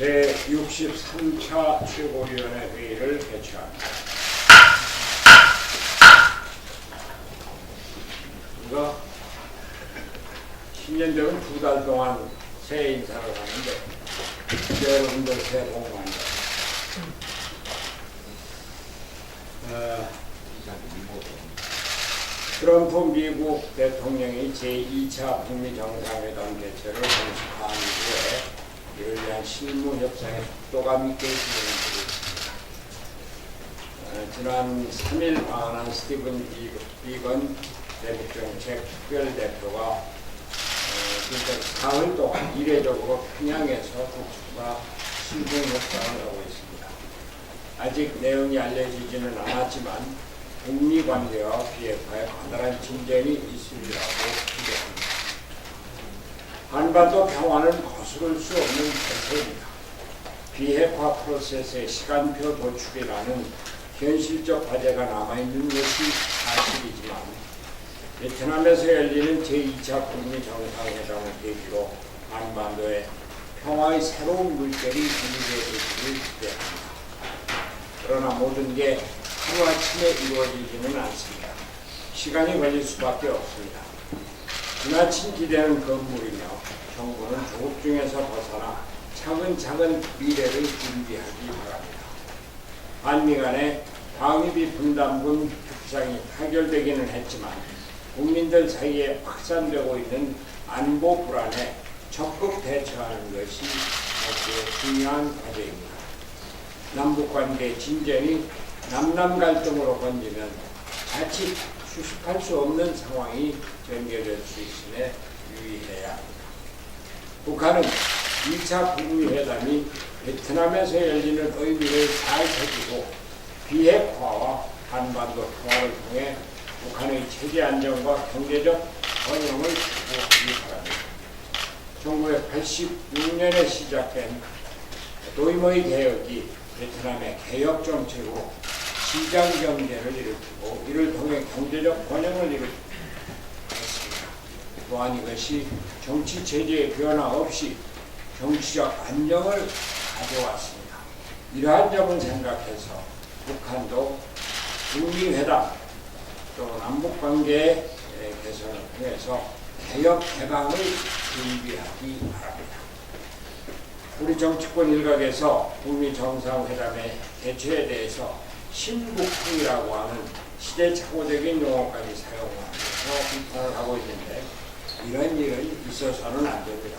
제63차 최고위원회 회의를 개최합니다. 이거 신년대는 2달 동안 새해 인사를 하는데 여러분들 새해 복 많이 받으세요. 트럼프 미국 대통령이 제2차 북미 정상회담 개최를 공식화한 이후에 이를 위한 실무 협상의 속도감 있게 진행되고 있습니다. 지난 3일 방한한 스티븐 비건 대북정책 특별대표가 사흘 동안 이례적으로 평양에서 국수와 실무 협상을 하고 있습니다. 아직 내용이 알려지지는 않았지만 북미 관계와 비핵화에 커다란 진전이 있으리라고 기대합니다. 한반도 평화는 거스를 수 없는 대세입니다. 비핵화 프로세스의 시간표 도출이라는 현실적 과제가 남아있는 것이 사실이지만 베트남에서 열리는 제2차 북미 정상회담을 계기로 한반도에 평화의 새로운 물결이 분위기되기를 기대합니다. 그러나 모든 게 하루아침에 이루어지지는 않습니다. 시간이 걸릴 수밖에 없습니다. 지나친 기대는 건물이며 정부는 조급 중에서 벗어나 차근차근 미래를 준비하기 바랍니다. 한미 간의 방위비 분담금 협상이 타결되기는 했지만 국민들 사이에 확산되고 있는 안보 불안에 적극 대처하는 것이 매우 중요한 과제입니다. 남북관계 진전이 남남 갈등으로 번지면 자칫 수습할 수 없는 상황이 전개될 수 있음에 유의해야 합니다. 북한은 2차 북미 회담이 베트남에서 열리는 의미를 잘 새기고 비핵화와 한반도 통화를 통해 북한의 체제 안정과 경제적 번영을 추구하기 바랍니다. 1986년에 시작된 도이모이 개혁이 베트남의 개혁 정책으로 시장 경제를 일으키고 이를 통해 경제적 번영을 일으켰습니다. 또한 이것이 정치 체제의 변화 없이 정치적 안정을 가져왔습니다. 이러한 점을 생각해서 북한도 북미 회담 또 남북관계 개선을 통해서 개혁 개방을 준비하기 바랍니다. 우리 정치권 일각에서 북미 정상회담의 개최에 대해서 신북풍이라고 하는 시대착오적인 용어까지 사용하면서 비판을 하고 있는데 이런 일은 있어서는 안 됩니다.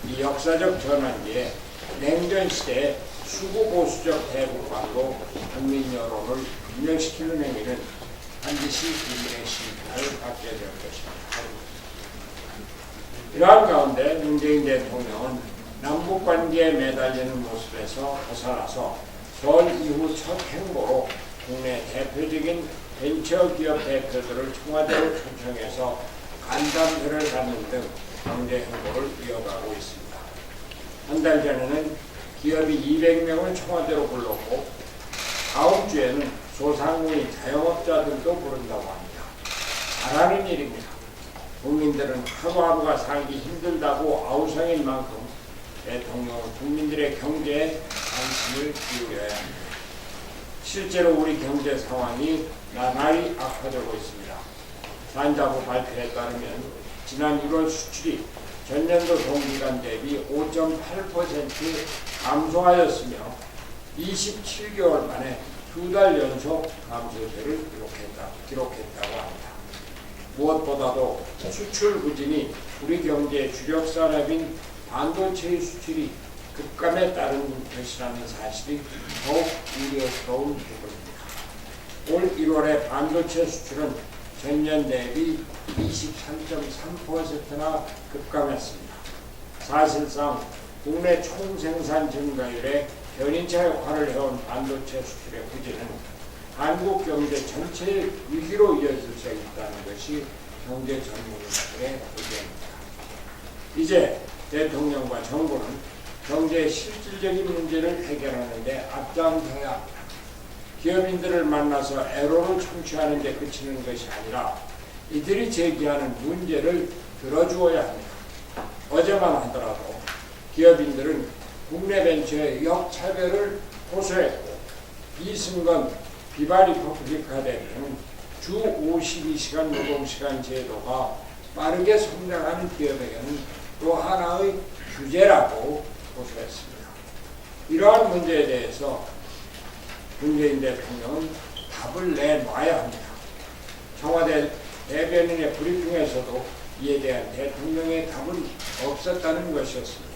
이 역사적 전환기에 냉전 시대의 수구보수적 대북관으로 국민 여론을 분열시키는 행위는 반드시 국민의 심판을 받게 될 것입니다. 이러한 가운데 문재인 대통령은 남북관계에 매달리는 모습에서 벗어나서 설 이후 첫 행보로 국내 대표적인 벤처기업 대표들을 청와대로 초청해서 간담회를 갖는 등 경제 행보를 이어가고 있습니다. 한 달 전에는 기업이 200명을 청와대로 불렀고 다음 주에는 소상공인 자영업자들도 부른다고 합니다. 잘하는 일입니다. 국민들은 하루하루가 살기 힘들다고 아우성인 만큼 대통령은 국민들의 경제에 관심을 기울여야 합니다. 실제로 우리 경제 상황이 나날이 악화되고 있습니다. 산자부 발표에 따르면 지난 1월 수출이 전년도 동기간 대비 5.8% 감소하였으며 27개월 만에 2달 연속 감소세를 기록했다고 합니다. 무엇보다도 수출 부진이 우리 경제의 주력 산업인 반도체의 수출이 급감에 따른 것이라는 사실이 더욱 우려스러운 부분입니다. 올 1월에 반도체 수출은 전년 대비 23.3%나 급감했습니다. 사실상 국내 총생산 증가율에 견인차 역할을 해온 반도체 수출의 부진은 한국 경제 전체의 위기로 이어질 수 있다는 것이 경제 전문가들의 의견입니다. 이제 대통령과 정부는 경제의 실질적인 문제를 해결하는 데 앞장서야 합니다. 기업인들을 만나서 애로를 청취하는 데 그치는 것이 아니라 이들이 제기하는 문제를 들어주어야 합니다. 어제만 하더라도 기업인들은 국내 벤처의 역차별을 호소했고, 이승건 비바리퍼블리카 대표는 주 52시간 노동시간 제도가 빠르게 성장하는 기업에게는 또 하나의 규제라고 호소했습니다. 이러한 문제에 대해서 문재인 대통령은 답을 내놔야 합니다. 청와대 대변인의 브리핑에서도 이에 대한 대통령의 답은 없었다는 것이었습니다.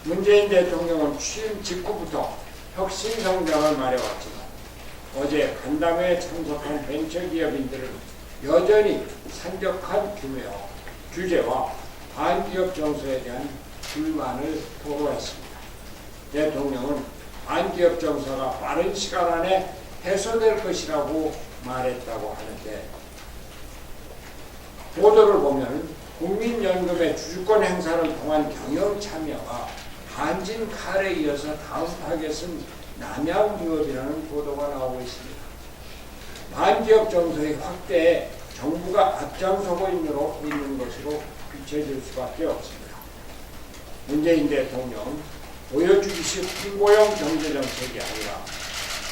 문재인 대통령은 취임 직후부터 혁신성장을 말해왔지만 어제 간담회에 참석한 벤처기업인들은 여전히 산적한 규제와 반기업 정서에 대한 불만을 토로했습니다. 대통령은 반기업 정서가 빠른 시간 안에 해소될 것이라고 말했다고 하는데, 보도를 보면 국민연금의 주주권 행사를 통한 경영 참여가 한진 칼에 이어서 다음 타겟은 남양유업이라는 보도가 나오고 있습니다. 반기업 정서의 확대에 정부가 앞장서고 있는 것으로 비춰질 수밖에 없습니다. 문재인 대통령은 보여주기식 홍보형 경제정책이 아니라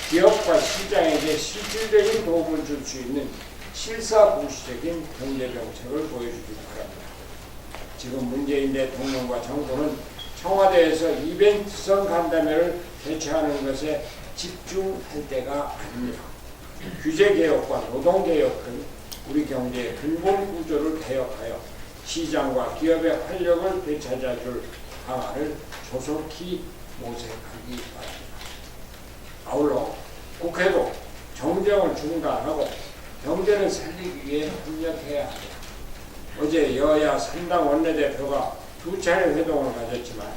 기업과 시장에게 실질적인 도움을 줄 수 있는 실사부시적인 경제정책을 보여주기 바랍니다. 지금 문재인 대통령과 정부는 청와대에서 이벤트성 간담회를 개최하는 것에 집중할 때가 아닙니다. 규제개혁과 노동개혁은 우리 경제의 근본 구조를 개혁하여 시장과 기업의 활력을 되찾아줄 방안을 조속히 모색하기 바랍니다. 아울러 국회도 정쟁을 중단하고 경제를 살리기 위해 협력해야 합니다. 어제 여야 3당 원내대표가 2차례 회동을 가졌지만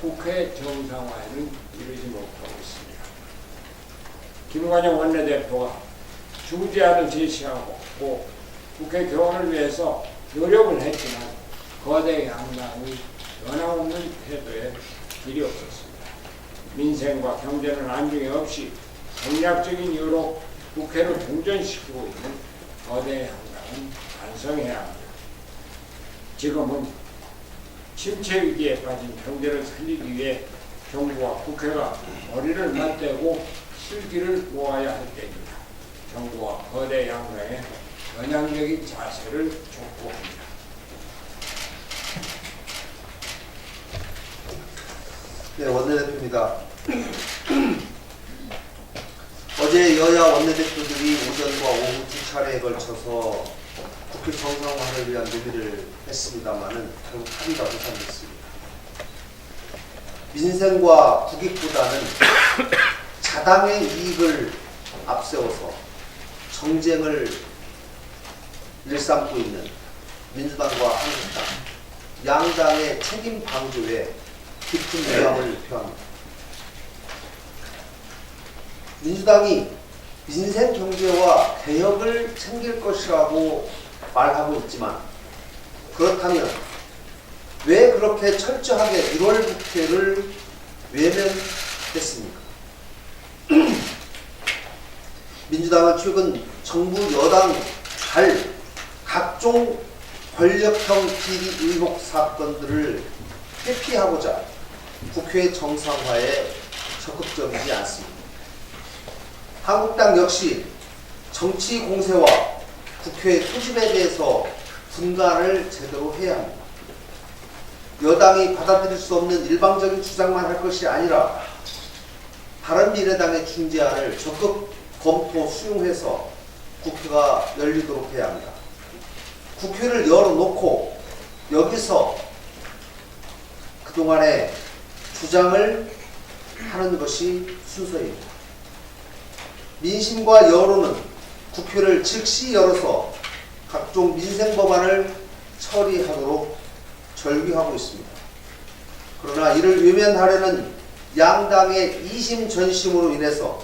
국회 정상화에는 이르지 못하고 있습니다. 김관영 원내대표가 중재안을 제시하고 국회 개원을 위해서 노력을 했지만 거대 양당의 변함없는 태도에 길이 없었습니다. 민생과 경제는 안중에 없이 전략적인 이유로 국회를 동전시키고 있는 거대 양당은 반성해야 합니다. 지금은 침체 위기에 빠진 경제를 살리기 위해 정부와 국회가 머리를 맞대고 실기를 모아야 할 때입니다. 정부와 거대 양당의 전향적인 자세를 촉구합니다. 네, 원내대표입니다. 어제 여야 원내대표들이 오전과 오후 2차례에 걸쳐서 국회 정상화를 위한 논의를 했습니다마는 결국 합의가 무산됐습니다. 민생과 국익보다는 자당의 이익을 앞세워서 정쟁을 일삼고 있는 민주당과 한국당, 양당의 책임 방조에 깊은 유감을 표합니다. 민주당이 민생 경제와 개혁을 챙길 것이라고 말하고 있지만, 그렇다면 왜 그렇게 철저하게 1월 국회를 외면했습니까? 민주당은 최근 정부 여당 갈 각종 권력형 비리 의혹 사건들을 회피하고자 국회 정상화에 적극적이지 않습니다. 한국당 역시 정치 공세와 국회 소집에 대해서 분간을 제대로 해야 합니다. 여당이 받아들일 수 없는 일방적인 주장만 할 것이 아니라 바른미래당의 중재안을 적극 검토 수용해서 국회가 열리도록 해야 합니다. 국회를 열어놓고 여기서 그동안의 주장을 하는 것이 순서입니다. 민심과 여론은 국회를 즉시 열어서 각종 민생 법안을 처리하도록 절규하고 있습니다. 그러나 이를 외면하려는 양당의 이심전심으로 인해서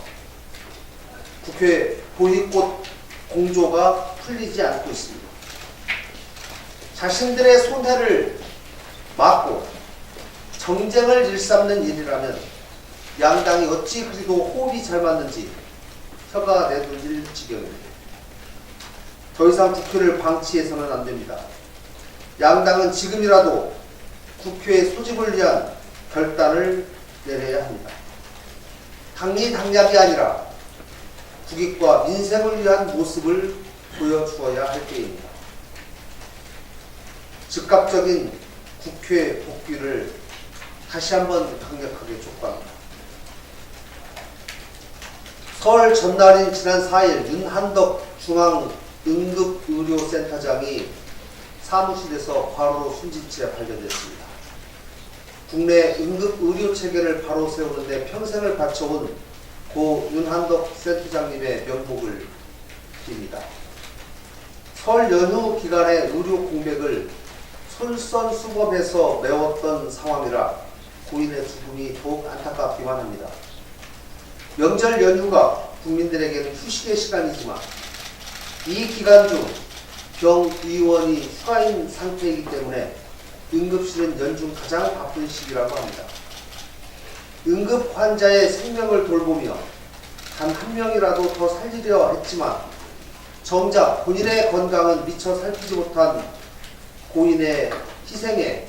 국회 보릿꽃 공조가 풀리지 않고 있습니다. 자신들의 손해를 막고 정쟁을 일삼는 일이라면 양당이 어찌 그리도 호흡이 잘 맞는지 혀가 내돌릴 지경입니다. 더 이상 국회를 방치해서는 안 됩니다. 양당은 지금이라도 국회의 소집을 위한 결단을 내려야 합니다. 당리당략이 아니라 국익과 민생을 위한 모습을 보여주어야 할 때입니다. 즉각적인 국회 복귀를 다시 한번 강력하게 촉구합니다. 설 전날인 지난 4일 윤한덕 중앙응급의료센터장이 사무실에서 과로로 숨진 채 발견됐습니다. 국내 응급의료체계를 바로 세우는 데 평생을 바쳐온 고 윤한덕 센터장님의 명복을 빕니다. 설 연휴 기간에 의료 공백을 솔선수범해서 메웠던 상황이라 고인의 죽음이 더욱 안타깝기만 합니다. 명절 연휴가 국민들에게는 휴식의 시간이지만 이 기간 중 병의원이 휴가인 상태이기 때문에 응급실은 연중 가장 바쁜 시기라고 합니다. 응급 환자의 생명을 돌보며 단 한 명이라도 더 살리려 했지만 정작 본인의 건강은 미처 살피지 못한 고인의 희생에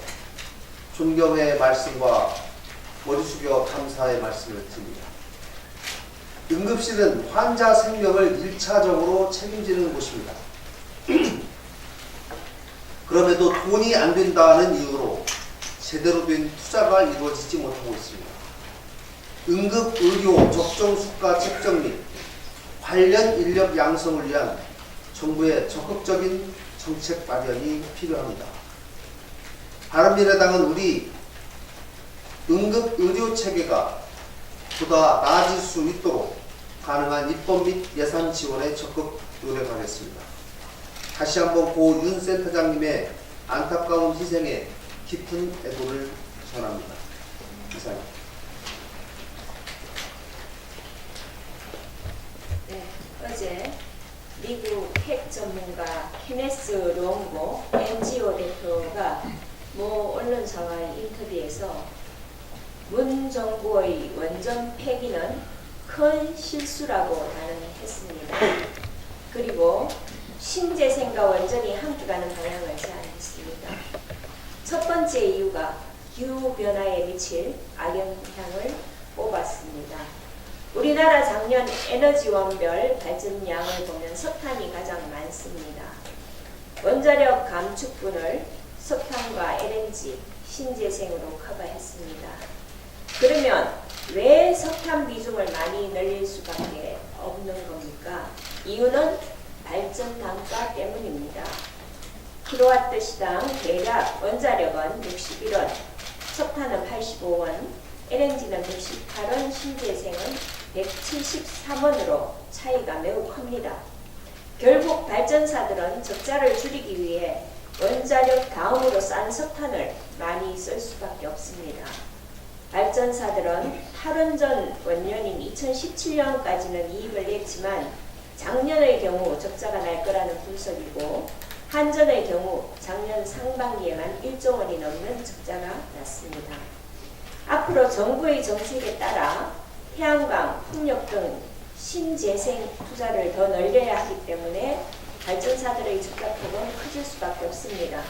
존경의 말씀과 머리 숙여 감사의 말씀을 드립니다. 응급실은 환자 생명을 1차적으로 책임지는 곳입니다. 그럼에도 돈이 안 된다는 이유로 제대로 된 투자가 이루어지지 못하고 있습니다. 응급의료 적정수가 책정 및 관련 인력 양성을 위한 정부의 적극적인 정책 마련이 필요합니다. 바른미래당은 우리 응급의료체계가 보다 나아질 수 있도록 가능한 입법 및 예산 지원에 적극 노력하겠습니다. 다시 한번 고 윤 센터장님의 안타까운 희생에 깊은 애도를 전합니다. 이상입니다. 네, 어제 미국 핵 전문가 케네스 롱고 NGO 대표가 모 언론사와의 인터뷰에서 문 정부의 원전 폐기는 큰 실수라고 단언했습니다. 그리고 신재생과 원전이 함께 가는 방향을 제안했습니다. 첫 번째 이유가 기후변화에 미칠 악영향을 꼽았습니다. 우리나라 작년 에너지원별 발전량을 보면 석탄이 가장 많습니다. 원자력 감축분을 석탄과 LNG, 신재생으로 커버했습니다. 그러면 왜 석탄 비중을 많이 늘릴 수밖에 없는 겁니까? 이유는 발전 단가 때문입니다. 킬로와트 시당 대략 원자력은 61원, 석탄은 85원, LNG는 118원, 신재생은 173원으로 차이가 매우 큽니다. 결국 발전사들은 적자를 줄이기 위해 원자력 다음으로 싼 석탄을 많이 쓸 수밖에 없습니다. 발전사들은 탈원전 원년인 2017년까지는 이익을 냈지만 작년의 경우 적자가 날 거라는 분석이고 한전의 경우 작년 상반기에만 1조 원이 넘는 적자가 났습니다. 앞으로 정부의 정책에 따라 태양광, 풍력 등 신재생 투자를 더 늘려야 하기 때문에 발전사들의 적자폭은 커질 수밖에 없습니다.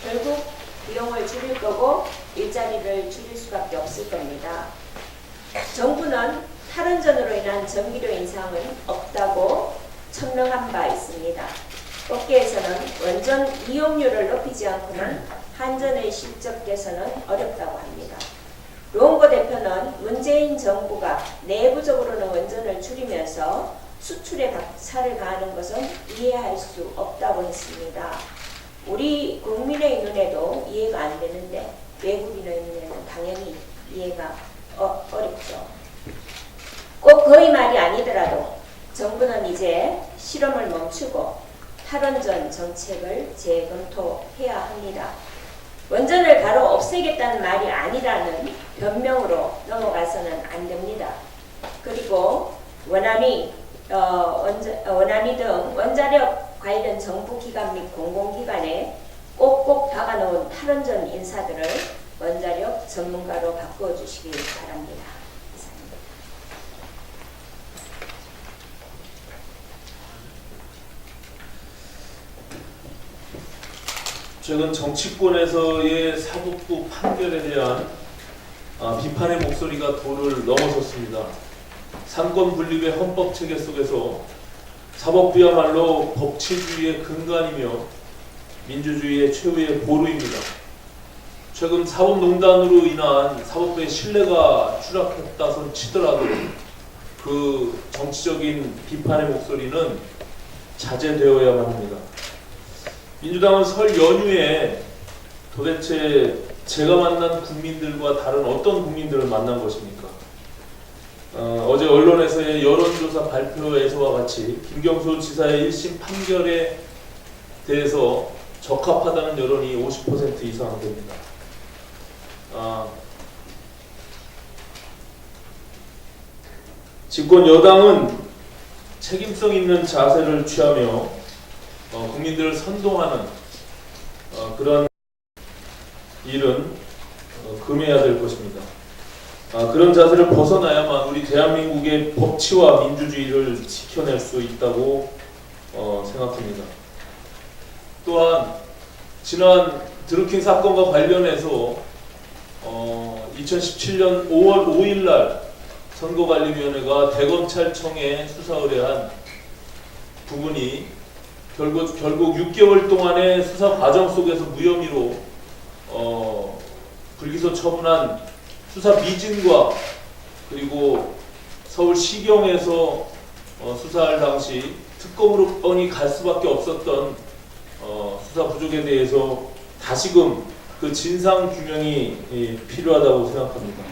결국 비용을 줄일 거고 일자리를 줄일 수밖에 없을 겁니다. 정부는 탈원전으로 인한 전기료 인상은 없다고 천명한 바 있습니다. 업계에서는 원전 이용률을 높이지 않고는 한전의 실적 개선은 어렵다고 합니다. 롱고 대표는 문재인 정부가 내부적으로는 원전을 줄이면서 수출에 박차를 가하는 것은 이해할 수 없다고 했습니다. 우리 국민의 눈에도 이해가 안 되는데 외국인의 눈에는 당연히 이해가 어렵죠. 꼭 거의 말이 아니더라도 정부는 이제 실험을 멈추고 탈원전 정책을 재검토해야 합니다. 원전을 바로 없애겠다는 말이 아니라는 변명으로 넘어가서는 안 됩니다. 그리고 원안이 등 원자력 관련 정부 기관 및 공공기관에 꼭꼭 박아놓은 탈원전 인사들을 원자력 전문가로 바꾸어 주시기 바랍니다. 이상입니다. 최근 정치권에서의 사법부 판결에 대한 비판의 목소리가 도를 넘어섰습니다. 상권 분립의 헌법 체계 속에서 사법부야말로 법치주의의 근간이며 민주주의의 최후의 보루입니다. 최근 사법농단으로 인한 사법부의 신뢰가 추락했다손 치더라도 그 정치적인 비판의 목소리는 자제되어야만 합니다. 민주당은 설 연휴에 도대체 제가 만난 국민들과 다른 어떤 국민들을 만난 것입니까? 어제 언론에서의 여론조사 발표에서와 같이 김경수 지사의 1심 판결에 대해서 적합하다는 여론이 50% 이상 됩니다. 집권 여당은 책임성 있는 자세를 취하며 국민들을 선동하는 그런 일은 금해야 될 것입니다. 그런 자세를 벗어나야만 우리 대한민국의 법치와 민주주의를 지켜낼 수 있다고 생각합니다. 또한 지난 드루킹 사건과 관련해서 2017년 5월 5일 날 선거관리위원회가 대검찰청에 수사 의뢰한 부분이 결국 6개월 동안의 수사 과정 속에서 무혐의로 불기소 처분한 수사 미진과 그리고 서울시경에서 수사할 당시 특검으로 뻔히 갈 수밖에 없었던 수사 부족에 대해서 다시금 그 진상 규명이 필요하다고 생각합니다.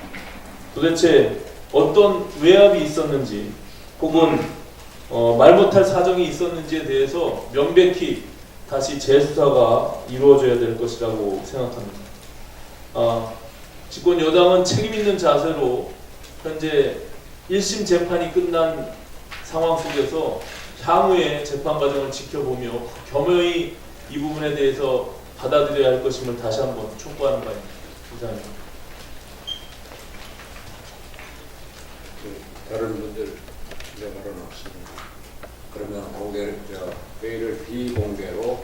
도대체 어떤 외압이 있었는지 혹은 말 못할 사정이 있었는지에 대해서 명백히 다시 재수사가 이루어져야 될 것이라고 생각합니다. 집권 여당은 책임 있는 자세로 현재 1심 재판이 끝난 상황 속에서 향후의 재판 과정을 지켜보며 겸허히 이 부분에 대해서 받아들여야 할 것임을 다시 한번 촉구하는 바입니다. 이상입니다. 다른 분들 내 발언 없습니다. 그러면 회의를 비공개로